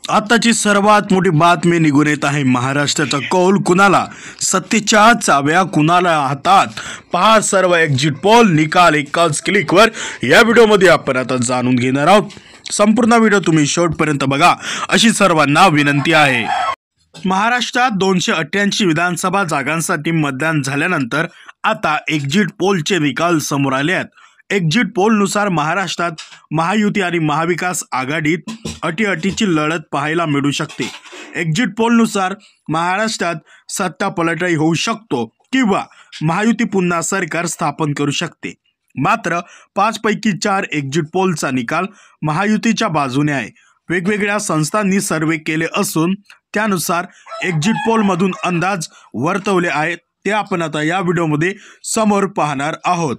आताची सर्वात मोठी बातमी निघून येत आहे। महाराष्ट्राचा कौल कुणाला, सत्तेच्या चाव्या कुणाला हातात, पहा सर्व एक्झिट पोल निकाल एकाच क्लिकवर। या व्हिडिओमध्ये आपण आता जाणून घेणार आहोत। संपूर्ण व्हिडिओ तुम्ही शेवटपर्यंत बघा अशी सर्वांना विनंती आहे। महाराष्ट्रात 288 विधानसभा जागांसाठी मतदान झाल्यानंतर आता एक्झिट पोलचे निकाल समोर आले आहेत। एक्झिट पोलनुसार महाराष्ट्रात महायुती आणि महाविकास आघाडीत अटीअटीची लढत पाहायला मिळू शकते। एक्झिट पोलनुसार महाराष्ट्रात सत्ता पलटही होऊ शकतो किंवा महायुती पुन्हा सरकार स्थापन करू शकते। मात्र 5 पैकी 4 एक्झिट पोलचा निकाल महायुतीच्या बाजूने आहे। वेगवेगळ्या संस्थांनी सर्वे केले असून त्यानुसार एक्झिट पोलमधून अंदाज वर्तवले आहेत, ते आपण आता या व्हिडिओमध्ये समोर पाहणार आहोत।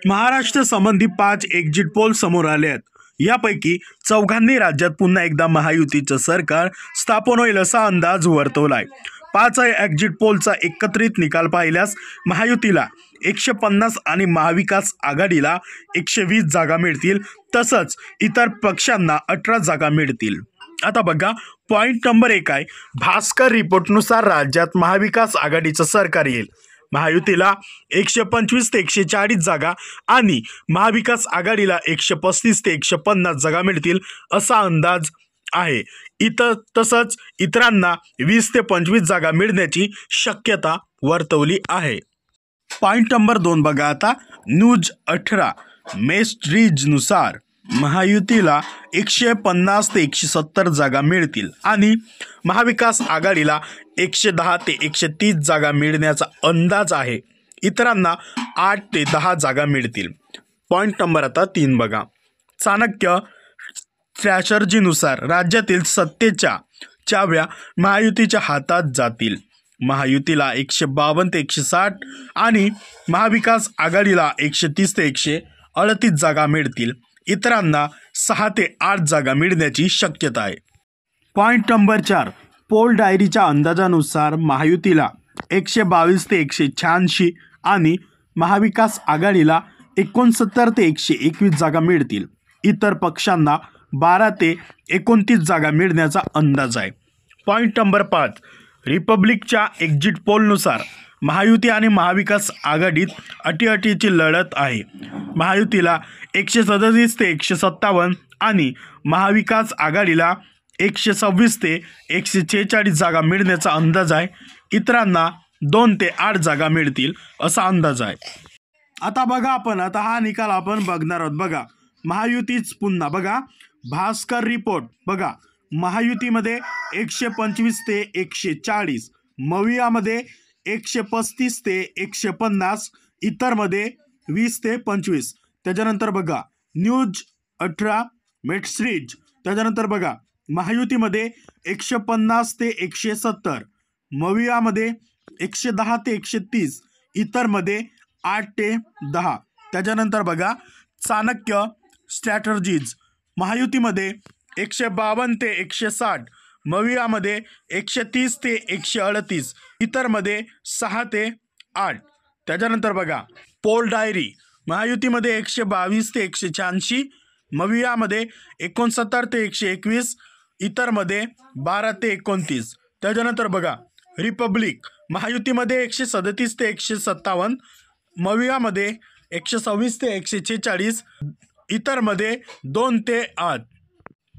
महाराष्ट्र संबंधी 5 एक्झिट पोल समोर आले आहेत। यापैकी 4 राज्यात पुन्हा एकदा महायुतीचं सरकार स्थापन होईल असा अंदाज वर्तवलाय। 5 एक्झिट पोलचा एकत्रित निकाल पाहिल्यास महायुतीला 150 आणि महाविकास आघाडीला 120 जागा मिळतील, तसंच इतर पक्षांना 18 जागा मिळतील। आता बघा, पॉइंट नंबर 1 आहे, भास्कर रिपोर्टनुसार राज्यात महाविकास आघाडीचं सरकार येईल। महायुतीला 125 ते 140 जागा आणि महाविकास आघाडीला 135 ते 150 जागा मिळतील असा अंदाज आहे। तसंच इतरांना 20 ते 25 जागा मिळण्याची शक्यता वर्तवली आहे। पॉइंट नंबर 2 बघा आता, न्यूज 18 मेस्ट्रीजनुसार महायुतीला 150 ते 170 जागा मिळतील आणि महाविकास आघाडीला 110 ते 130 जागा मिळण्याचा अंदाज आहे। इतरांना 8 ते 10 जागा मिळतील। पॉइंट नंबर आता 3 बघा, चाणक्य स्ट्रॅटर्जीनुसार राज्यातील सत्तेच्या चाव्या महायुतीच्या हातात जातील। महायुतीला 152 ते 160 आणि महाविकास आघाडीला 130 ते 138 जागा मिळतील। इतरांना 6 ते 8 जागा मिळण्याची शक्यता आहे। पॉइंट नंबर 4, पोल डायरीच्या अंदाजानुसार महायुतीला 122 ते 186 आणि महाविकास आघाडीला 69 ते 121 जागा मिळतील। इतर पक्षांना 12 ते 29 जागा मिळण्याचा अंदाज आहे। पॉइंट नंबर 5, रिपब्लिकच्या एक्झिट पोलनुसार महायुती आणि महाविकास आघाडीत अटीअटीची लढत आहे। महायुतीला 137 ते 157 आणि महाविकास आघाडीला 126 ते 146 जागा मिळण्याचा अंदाज आहे। इतरांना 2 ते 8 जागा मिळतील असा अंदाज आहे। आता बघा, आपण आता हा निकाल आपण बघणार आहोत। बघा, महायुतीच पुन्हा बघा, भास्कर रिपोर्ट बघा, महायुतीमध्ये 125 ते 140, मवियामध्ये 135 ते 150, इतरमध्ये 20 ते 25। त्याच्यानंतर बघा, न्यूज 18 मेट्सरीज, त्याच्यानंतर बघा, महायुतीमध्ये 150 ते 170, मवियामध्ये 110 ते 130, इतरमध्ये 8 ते 10। त्याच्यानंतर बघा, चाणक्य स्ट्रॅटर्जीज, महायुतीमध्ये 152 ते 160, मवियामध्ये 130 ते 138, इतरमध्ये 6 ते 8। त्याच्यानंतर बघा, पोल डायरी, महायुतीमध्ये 122 ते 186, मवियामध्ये 69 ते 121, इतरमध्ये 12 ते 29। त्याच्यानंतर बघा, रिपब्लिक, महायुतीमध्ये 137 ते 157, मवियामध्ये 126 ते 146, इतरमध्ये 2 ते 8।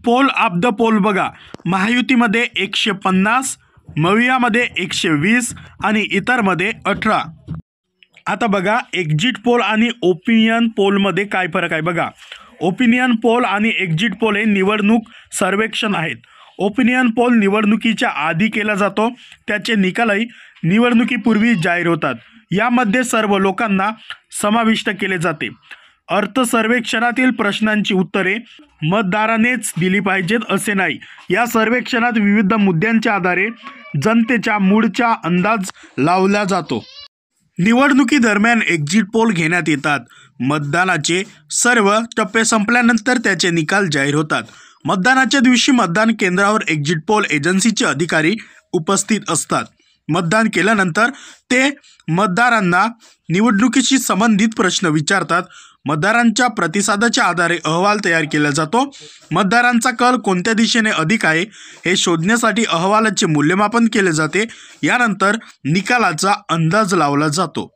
पोल ऑफ द पोल बघा, महायुतीमध्ये 150, मवियामध्ये 120 आणि इतरमध्ये 18। आता बघा, एक्झिट पोल आणि ओपिनियन पोलमध्ये काय फरक आहे बघा। ओपिनियन पोल आणि एक्झिट पोल हे निवडणूक सर्वेक्षण आहेत। ओपिनियन पोल निवडणुकीच्या आधी केला जातो, त्याचे निकालही निवडणुकीपूर्वी जाहीर होतात। यामध्ये सर्व लोकांना समाविष्ट केले जाते। अर्थसर्वेक्षणातील प्रश्नांची उत्तरे मतदारानेच दिली पाहिजेत असे नाही। या सर्वेक्षणात विविध मुद्द्यांच्या आधारे जनतेच्या मूडचा अंदाज लावला जातो। निवडणुकीदरम्यान एक्झिट पोल घेण्यात येतात। मतदानाचे सर्व टप्पे संपल्यानंतर त्याचे निकाल जाहीर होतात। मतदानाच्या दिवशी मतदान केंद्रावर एक्झिट पोल एजन्सीचे अधिकारी उपस्थित असतात। मतदान केल्यानंतर ते मतदारांना निवडणुकीशी संबंधित प्रश्न विचारतात मतदारांच्या प्रतिसादाच्या आधारे अहवाल तयार केला जातो। मतदारांचा कल कोणत्या दिशेने अधिक आहे हे शोधण्यासाठी अहवालाचे मूल्यमापन केले जाते। यानंतर निकालाचा अंदाज लावला जातो।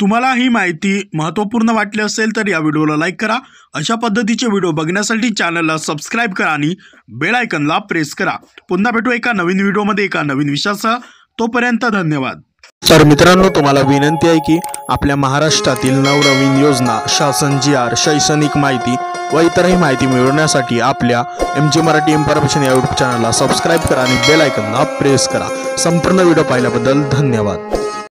तुम्हाला ही माहिती महत्त्वपूर्ण वाटली असेल तर या व्हिडिओला लाईक करा। अशा पद्धतीचे व्हिडिओ बघण्यासाठी चॅनलला सबस्क्राइब करा आणि बेल आयकॉनला प्रेस करा। पुन्हा भेटू एका नवीन व्हिडिओमध्ये एका नवीन विषयासह। तोपर्यंत धन्यवाद। तर मित्रांनो, तुम्हाला विनंती आहे की आपल्या महाराष्ट्रातील नवनवीन योजना, शासन जी.आर, शैक्षणिक माहिती व इतरही माहिती मिळवण्यासाठी आपल्या MG मराठी इन्फॉर्मेशन या यूट्यूब चॅनलला सबस्क्राइब करा आणि बेल आयकॉनला प्रेस करा। संपूर्ण व्हिडिओ पाहिल्याबद्दल धन्यवाद।